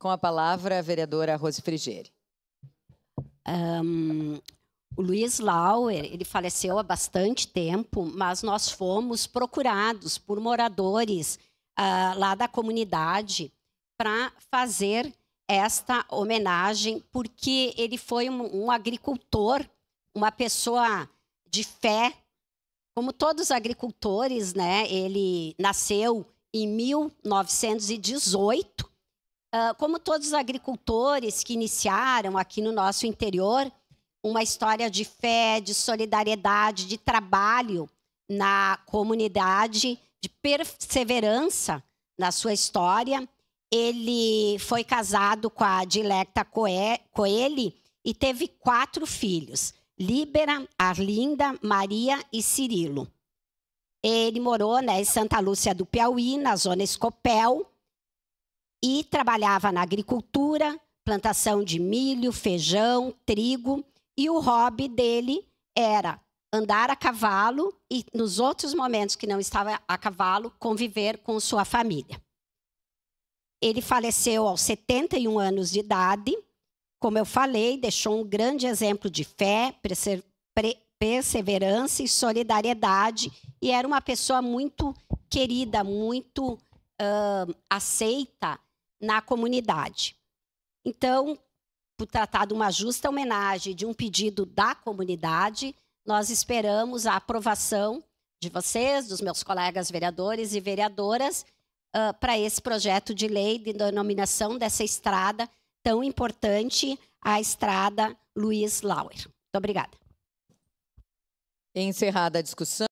Com a palavra, a vereadora Rose Frigieri. O Luiz Lauer, ele faleceu há bastante tempo, mas nós fomos procurados por moradores lá da comunidade para fazer esta homenagem, porque ele foi um agricultor, uma pessoa de fé, como todos os agricultores, né? Ele nasceu em 1918. Como todos os agricultores que iniciaram aqui no nosso interior, uma história de fé, de solidariedade, de trabalho na comunidade, de perseverança na sua história. Ele foi casado com a Dilecta Coelho e teve 4 filhos: Líbera, Arlinda, Maria e Cirilo. Ele morou, né, em Santa Lúcia do Piauí, na zona Escopel, e trabalhava na agricultura, plantação de milho, feijão, trigo, e o hobby dele era andar a cavalo e, nos outros momentos que não estava a cavalo, conviver com sua família. Ele faleceu aos 71 anos de idade. Como eu falei, deixou um grande exemplo de fé, perseverança e solidariedade, e era uma pessoa muito querida, muito aceita na comunidade. Então, por tratar de uma justa homenagem, de um pedido da comunidade, nós esperamos a aprovação de vocês, dos meus colegas vereadores e vereadoras, para esse projeto de lei de denominação dessa estrada tão importante, a estrada Luiz Lauer. Muito obrigada. Encerrada a discussão.